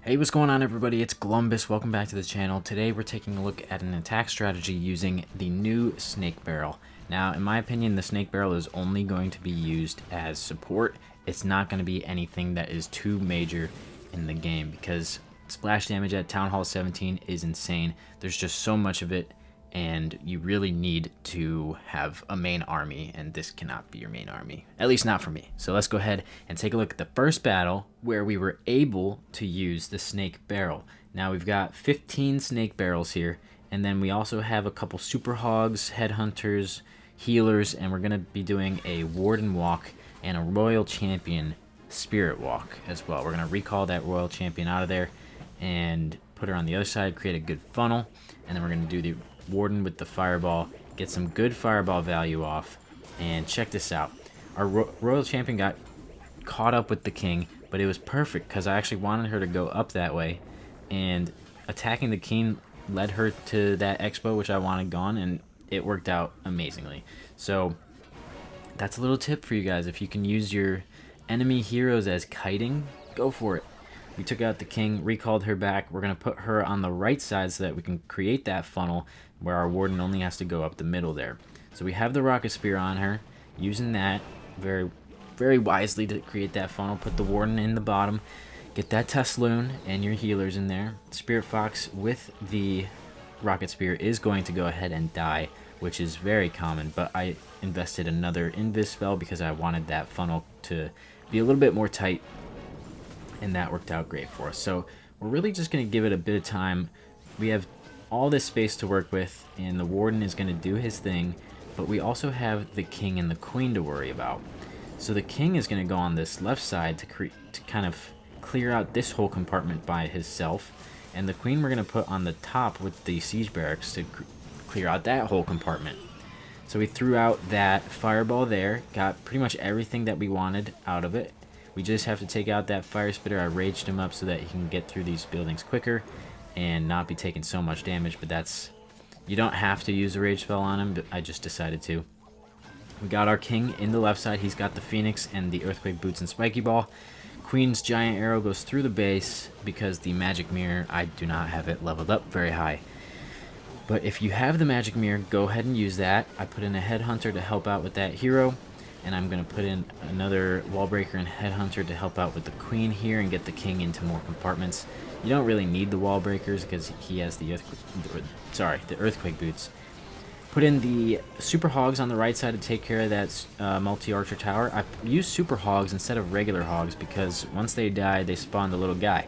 Hey, what's going on everybody? It's Glumbus. Welcome back to the channel. Today we're taking a look at an attack strategy using the new Snake Barrel. Now, in my opinion, the Snake Barrel is only going to be used as support. It's not going to be anything that is too major in the game because splash damage at Townhall 17 is insane. There's just so much of it, and you really need to have a main army, and this cannot be your main army, at least not for me. So let's go ahead and take a look at the first battle where we were able to use the Snake Barrel. Now we've got 15 Snake Barrels here, and then we also have a couple Super Hogs, Headhunters, Healers, and we're going to be doing a Warden Walk and a Royal Champion Spirit Walk as well. We're going to recall that Royal Champion out of there and put her on the other side, create a good funnel, and then we're going to do the Warden with the Fireball, get some good Fireball value off, and check this out. Our Royal Champion got caught up with the King, but it was perfect because I actually wanted her to go up that way, and attacking the King led her to that Expo, which I wanted gone, and it worked out amazingly. So that's a little tip for you guys. If you can use your enemy heroes as kiting, go for it. We took out the King, recalled her back. We're going to put her on the right side so that we can create that funnel where our Warden only has to go up the middle there. So we have the Rocket Spear on her, using that very wisely to create that funnel. Put the Warden in the bottom, get that Tesloon and your healers in there. Spirit Fox with the Rocket Spear is going to go ahead and die, which is very common, but I invested another Invis spell because I wanted that funnel to be a little bit more tight, and that worked out great for us. So we're really just going to give it a bit of time. We have all this space to work with, and the Warden is going to do his thing, but we also have the King and the Queen to worry about. So the King is going to go on this left side to kind of clear out this whole compartment by himself, and the Queen we're going to put on the top with the Siege Barracks to clear out that whole compartment. So we threw out that Fireball there, got pretty much everything that we wanted out of it. We just have to take out that Fire Spitter. I raged him up so that he can get through these buildings quicker and not be taking so much damage, but that's, you don't have to use a rage spell on him, but I just decided to. We got our King in the left side. He's got the Phoenix and the Earthquake Boots and Spiky Ball. Queen's Giant Arrow goes through the base because the Magic Mirror, I do not have it leveled up very high. But if you have the Magic Mirror, go ahead and use that. I put in a Headhunter to help out with that hero, and I'm going to put in another Wall Breaker and Headhunter to help out with the Queen here and get the King into more compartments. You don't really need the Wall Breakers because he has the Earthquake Boots. Put in the Super Hogs on the right side to take care of that multi-archer tower. I used Super Hogs instead of regular Hogs because once they die, they spawn the little guy,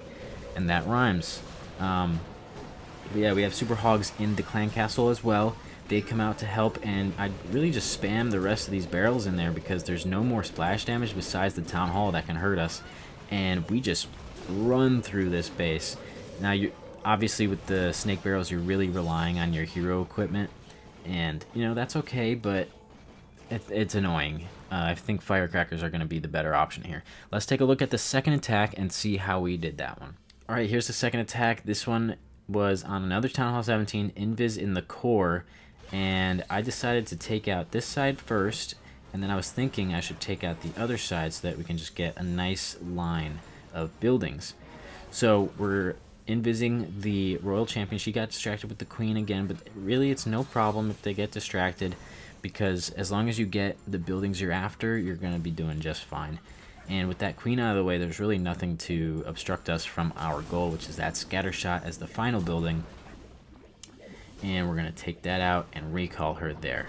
and that rhymes. Yeah, we have Super Hogs in the Clan Castle as well. They come out to help, and I really just spam the rest of these barrels in there because there's no more splash damage besides the Town Hall that can hurt us, and we just run through this base. Now, obviously with the Snake Barrels, you're really relying on your hero equipment, and you know that's okay, but it's annoying. I think Firecrackers are going to be the better option here. Let's take a look at the second attack and see how we did that one. All right, here's the second attack. This one was on another Town Hall 17, Invis in the core, and I decided to take out this side first, and then I was thinking I should take out the other side so that we can just get a nice line of buildings. So we're invising the Royal Champion. She got distracted with the Queen again, but really it's no problem if they get distracted because as long as you get the buildings you're after, you're going to be doing just fine. And with that Queen out of the way, there's really nothing to obstruct us from our goal, which is that Scatter Shot as the final building. And we're going to take that out and recall her there.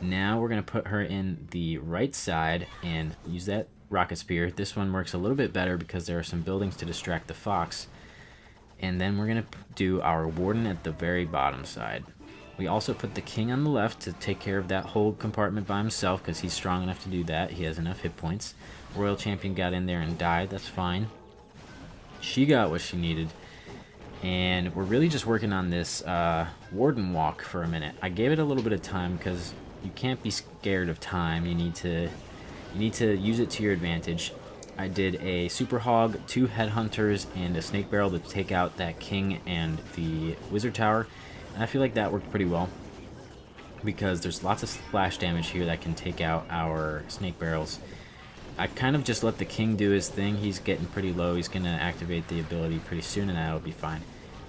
Now we're going to put her in the right side and use that Rocket Spear. This one works a little bit better because there are some buildings to distract the Fox. And then we're going to do our Warden at the very bottom side. We also put the King on the left to take care of that whole compartment by himself because he's strong enough to do that. He has enough hit points. Royal Champion got in there and died. That's fine. She got what she needed. And we're really just working on this Warden Walk for a minute. I gave it a little bit of time because you can't be scared of time. You need to use it to your advantage. I did a Super Hog, 2 Headhunters, and a Snake Barrel to take out that King and the Wizard Tower. And I feel like that worked pretty well because there's lots of splash damage here that can take out our Snake Barrels. I kind of just let the king do his thing. He's getting pretty low. He's going to activate the ability pretty soon, and that'll be fine.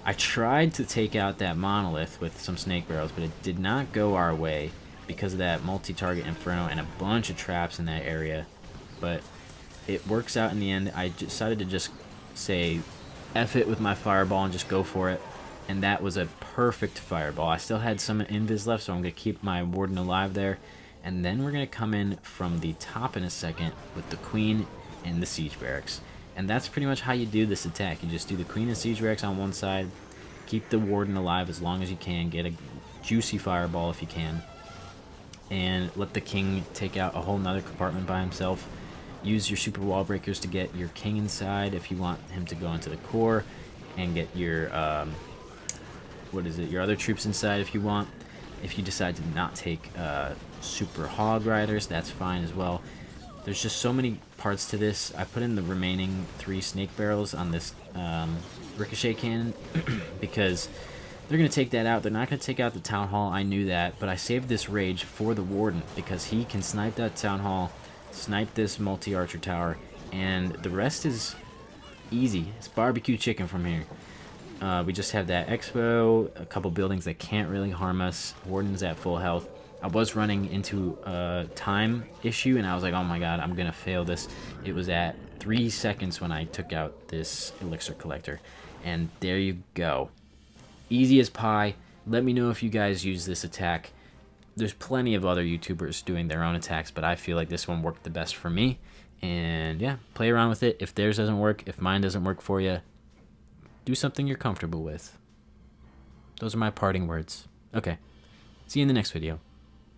I tried to take out that monolith with some snake barrels, but it did not go our way because of that multi-target inferno and a bunch of traps in that area. But it works out in the end. I decided to just say F it with my fireball and just go for it. And that was a perfect fireball. I still had some invis left, so I'm going to keep my warden alive there. And then we're going to come in from the top in a second with the queen and the siege barracks. And that's pretty much how you do this attack. You just do the queen and siege barracks on one side, keep the warden alive as long as you can, get a juicy fireball if you can, and let the king take out a whole nother compartment by himself. Use your super wall breakers to get your king inside if you want him to go into the core, and get your your other troops inside if you want. If you decide to not take super hog riders, that's fine as well. There's just so many parts to this. I put in the remaining 3 snake barrels on this ricochet cannon because they're going to take that out. They're not going to take out the town hall. I knew that, but I saved this rage for the warden because he can snipe that town hall, snipe this multi-archer tower, and the rest is easy. It's barbecue chicken from here. We just have that expo, a couple buildings that can't really harm us. Warden's at full health. I was running into a time issue, and I was like, oh my god, I'm going to fail this. It was at 3 seconds when I took out this elixir collector. And there you go. Easy as pie. Let me know if you guys use this attack. There's plenty of other YouTubers doing their own attacks, but I feel like this one worked the best for me. And yeah, play around with it. If theirs doesn't work, if mine doesn't work for you, do something you're comfortable with. Those are my parting words. Okay. See you in the next video.